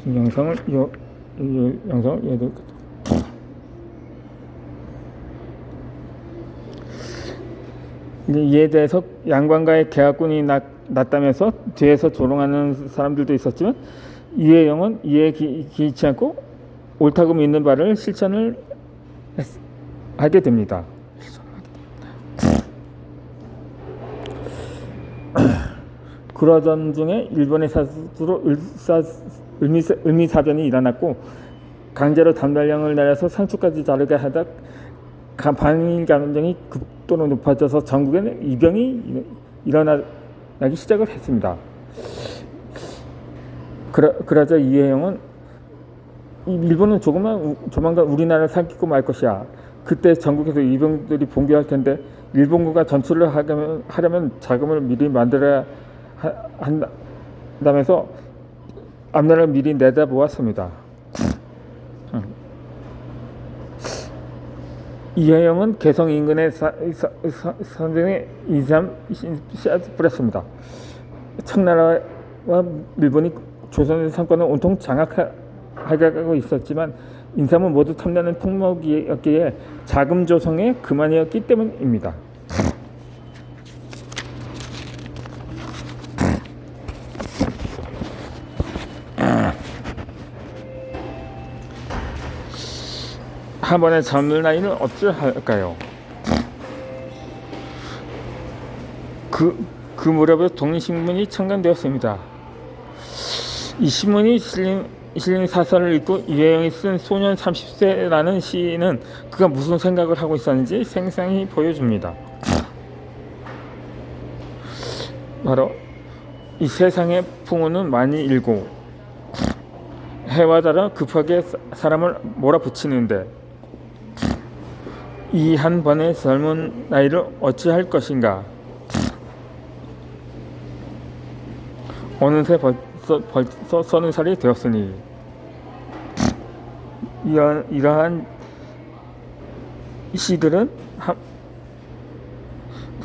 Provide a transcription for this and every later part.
영상을 영상을 얘도 이에 대해서 양반과의 계약군이 났다면서 뒤에서 조롱하는 사람들도 있었지만 이혜영은 이에 기이치 않고 옳다고 믿는 바를 실천을 하게 됩니다. 그러던 중에 일본의 사수로 을미사변이 일어났고 강제로 단발령을 내려서 상추까지 자르게 하다 반일 감정이 극도로 높아져서 전국에는 이병이 일어나기 시작을 했습니다. 그러자 이혜영은 일본은 조만간 우리나라를 삼키고 말 것이야. 그때 전국에서 이병들이 봉기할 텐데 일본군과 전투를 하려면 자금을 미리 만들어야 한다면서 앞날을 미리 내다보았습니다. 이혜영은 개성 인근의 선생의 인삼 씨앗을 뿌렸습니다. 청나라와 일본이 조선의 상권을 온통 장악하고 있었지만 인삼은 모두 탐나는 품목이었기에 자금 조성의 그만이었기 때문입니다. 한 번에 젊은 아이는 어찌할까요? 그 무렵에 독립신문이 창간되었습니다. 이 신문이 실린 사설을 읽고 이혜영이 쓴 소년 30세라는 시는 그가 무슨 생각을 하고 있었는지 생생히 보여줍니다. 바로 이 세상의 풍우는 많이 일고 해와 달아 급하게 사람을 몰아붙이는데 이 한 번의 젊은 나이를 어찌할 것인가. 어느새 벌써 30살이 되었으니 이러한 시들은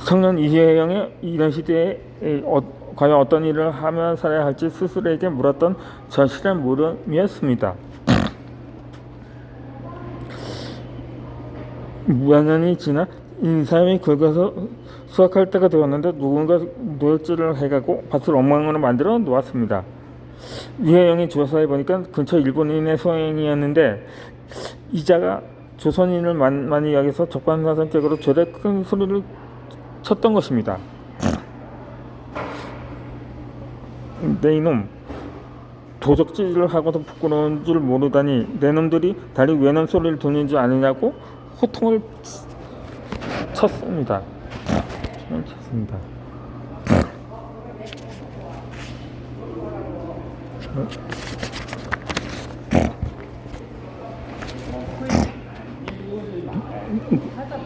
청년 이혜영의 이런 시대에 과연 어떤 일을 하며 살아야 할지 스스로에게 물었던 절실한 물음이었습니다. 몇 년이 지나 인삼이 굵어서 수확할 때가 되었는데 누군가 노획질을 해가고 밭을 엉망으로 만들어 놓았습니다. 이혜영이 조사해 보니까 근처 일본인의 소행이었는데 이자가 조선인을 많이 여기서 적반하장격으로 죄대 큰 소리를 쳤던 것입니다. 내 이놈, 도적질을 하고도 부끄러운 줄 모르다니 내 놈들이 다리 외는 소리를 듣는 줄 아느냐고 호통을 쳤습니다.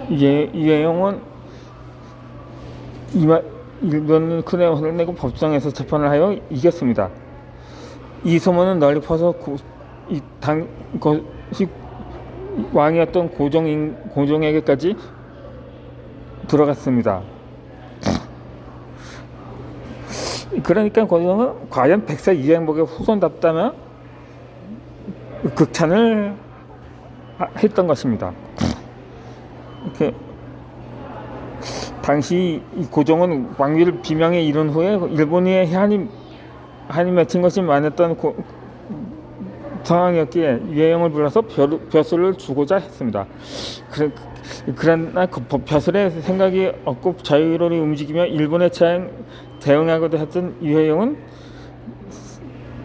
이혜영은 일본 큰애 화를 내고 법정에서 재판을 하여 이겼습니다. 이 소문은 널리 퍼서 왕이었던 고종에게까지 들어갔습니다. 그러니까 고종은 과연 백세 이행복의 후손답다며 극찬을 했던 것입니다. 이렇게 당시 고종은 왕위를 비명에 이른 후에 일본이 한이 맺힌 것이 많았던 상황이었기에 이혜영을 불러서 벼슬을 주고자 했습니다. 그러나 그 벼슬에 생각이 없고 자유로이 움직이며 일본의 차에 대응하고도 했던 이혜영은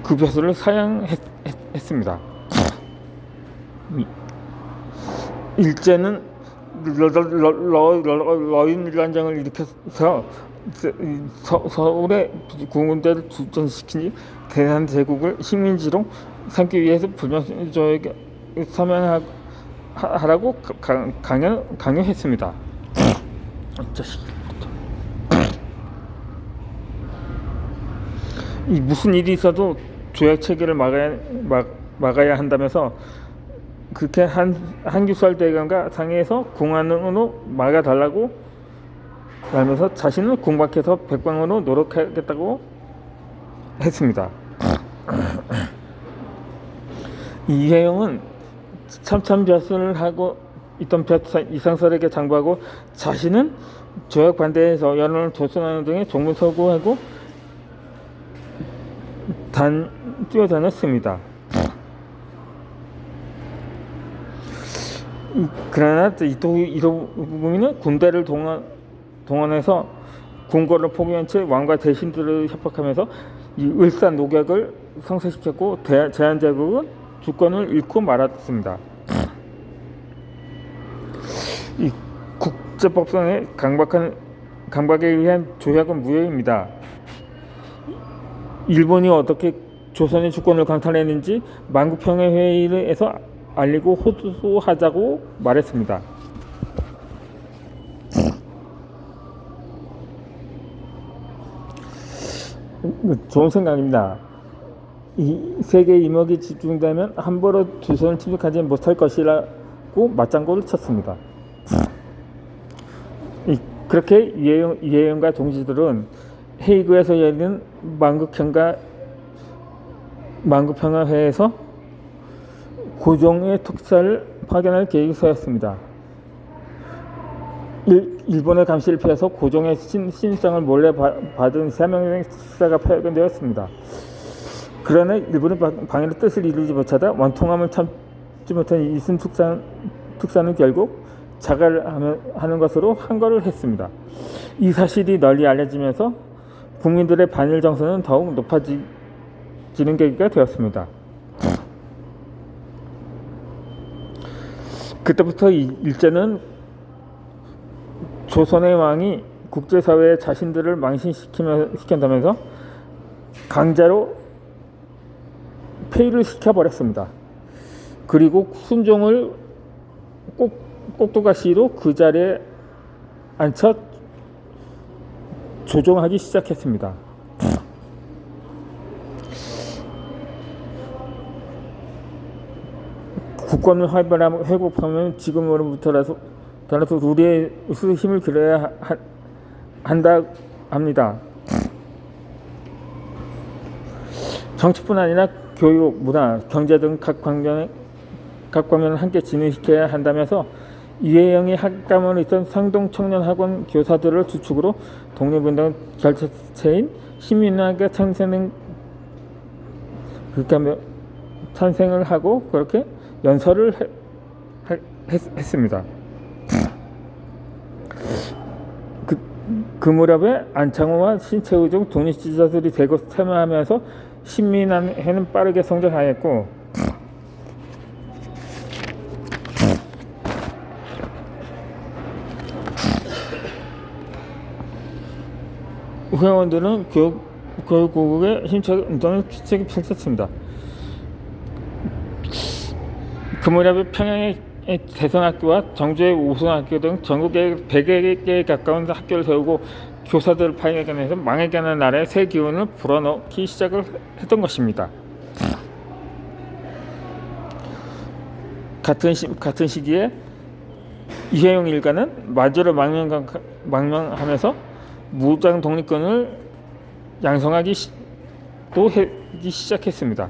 그 벼슬을 사양했습니다. 일제는 러인란장을 일으켜서 서울의 군대를 주전시키니 대한 제국을 식민지로 삼기 위해서 불면조에게 서명하라고 강요했습니다. 무슨 일이 있어도 조약 체계를 막아야 한다면서 그렇게 한규설 대감과 상의해서 공안으로 막아달라고 하면서 자신은 궁박해서 백방으로 노력하겠다고 했습니다. 이혜영은 참참벼슬을 하고 있던 이상설에게 장부하고 자신은 조약 반대해서 여론을 조성하는 등의 종문서구하고 뛰어다녔습니다. 그러나 이도부미는 군대를 동원해서 궁궐을 포기한 채 왕과 대신들을 협박하면서 이 을산 녹약을 성사시켰고 제한제국은 주권을 잃고 말았습니다. 이 국제법상의 강박에 의한 조약은 무효입니다. 일본이 어떻게 조선의 주권을 강탈했는지 만국평화회의에서 알리고 호소하자고 말했습니다. 좋은 생각입니다. 이 세계 이목이 집중되면 함부로 조선을 침략하지 못할 것이라고 맞장구를 쳤습니다. 그렇게 이혜영과 동지들은 헤이그에서 열리는 만국평화회에서 고종의 특사를 파견할 계획이 세웠습니다. 일본의 감시를 피해서 고종의 신상을 몰래 받은 3명의 특사가 파견되었습니다. 그러나 일본의 방해의 뜻을 이루지 못하다 원통함을 참지 못한 이순 특사는 결국 자가를 하는 것으로 항거를 했습니다. 이 사실이 널리 알려지면서 국민들의 반일 정서는 더욱 높아지는 계기가 되었습니다. 그때부터 일제는 조선의 왕이 국제사회에 자신들을 망신시킨다면서 강제로 폐위를 시켜버렸습니다. 그리고 순종을 꼭두가시로 그 자리에 앉혀 조종하기 시작했습니다. 국권을 회복하면 지금으로부터라도 우리의 힘을 기울여야 한다 합니다. 정치뿐 아니라 교육, 문화, 경제 등 각 방면을 함께 진행시켜야 한다면서 이혜영이 학감으로 있던 상동청년학원 교사들을 주축으로 독립운동 결체체인 시민학의 탄생을 하고 그렇게 연설을 했습니다. 그 무렵에 안창호와 신채우 등 독립지도자들이 대거 참여하면서 신민회는 빠르게 성장하였고 회원들은 교육고국의 힘차게 운동을 펼쳤습니다. 그 무렵에 평양의 대성학교와 정주의 우수학교 등 전국에 100개에 가까운 학교를 세우고 교사들을 파견해서 망해가는 나라의 새 기운을 불어넣기 시작을 했던 것입니다. 같은 시기에 이혜영 일가는 마주를 망명하면서 무장 독립군을 양성하기 시작했습니다.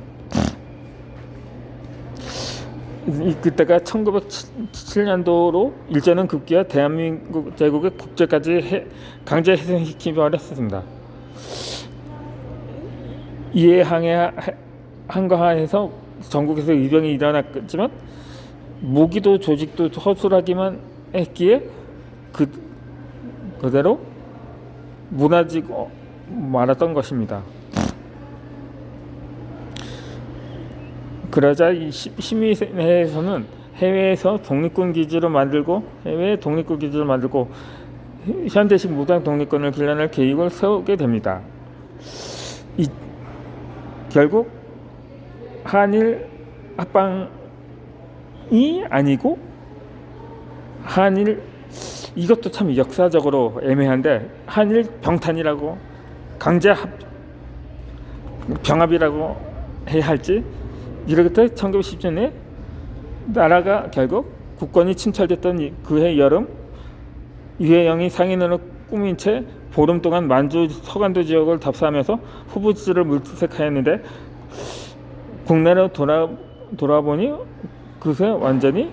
그때가 1907년도로 일제는 급기야 대한민국 제국의 국제까지 강제 해산시키려 이에 항거하에서 전국에서 이병이 일어났지만 무기도 조직도 허술하기만 했기에 그대로 무너지고 말았던 것입니다. 그러자 이 심의회에서는 해외에 독립군 기지를 만들고 현대식 무장 독립군을 길러낼 계획을 세우게 됩니다. 결국 한일 합방이 아니고 이것도 참 역사적으로 애매한데 한일 병탄이라고 강제 병합이라고 해야 할지 이렇게 1910년에 나라가 결국 국권이 침탈됐던 그해 여름 이혜영이 상인으로 꾸민 채 보름 동안 만주 서간도 지역을 답사하면서 후보지를 물색하였는데 국내로 돌아보니 그새 완전히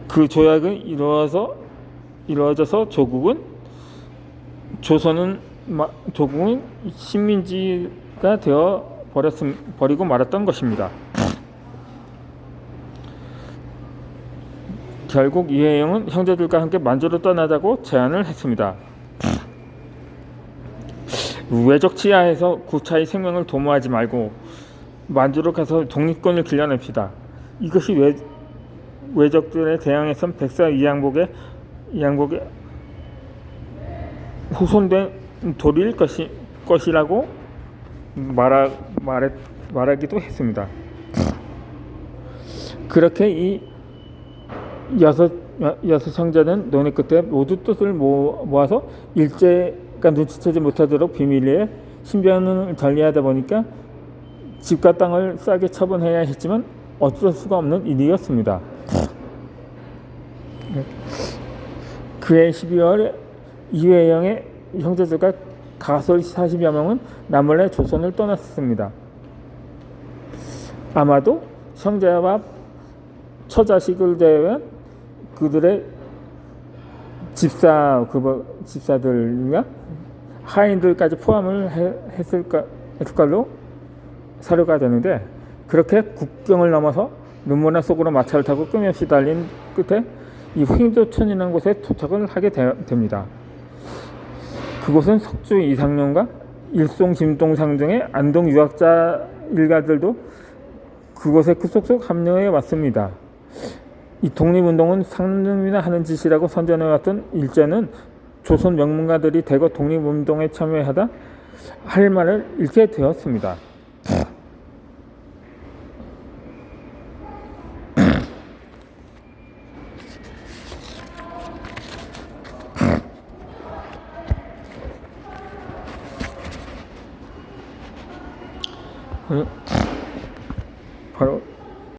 그 조약은 이루어져서 조국은 식민지가 되어 버리고 말았던 것입니다. 결국 이회영은 형제들과 함께 만주로 떠나자고 제안을 했습니다. 외적 치하에서 구차히 생명을 도모하지 말고 만주로 가서 독립군을 길러냅시다. 이것이 외적들에 대항해선 백사 이양복의 후손된 도리일 것이라고 말하기도 했습니다. 그렇게 이 여섯 형제는 논의 끝에 모두 뜻을 모아서 일제가 눈치채지 못하도록 비밀리에 신변을 관리하다 보니까 집과 땅을 싸게 처분해야 했지만 어쩔 수가 없는 일이었습니다. 그해 12월 이회영의 형제들과 가솔 40여 명은 남몰래 조선을 떠났습니다. 아마도 형제와 처자식을 제외한 그들의 집사들과 하인들까지 포함을 했을 걸로 사료가 되는데, 그렇게 국경을 넘어서 눈모나 속으로 마차를 타고 끊임없이 달린 끝에 이 횡도천이라는 곳에 도착을 하게 됩니다. 그곳은 석주 이상룡과 일송 진동상 등의 안동 유학자 일가들도 그곳에 쏙쏙 합류해 왔습니다. 이 독립운동은 상놈이나 하는 짓이라고 선전해왔던 일제는 조선 명문가들이 대거 독립운동에 참여하다 할 말을 잃게 되었습니다. 바로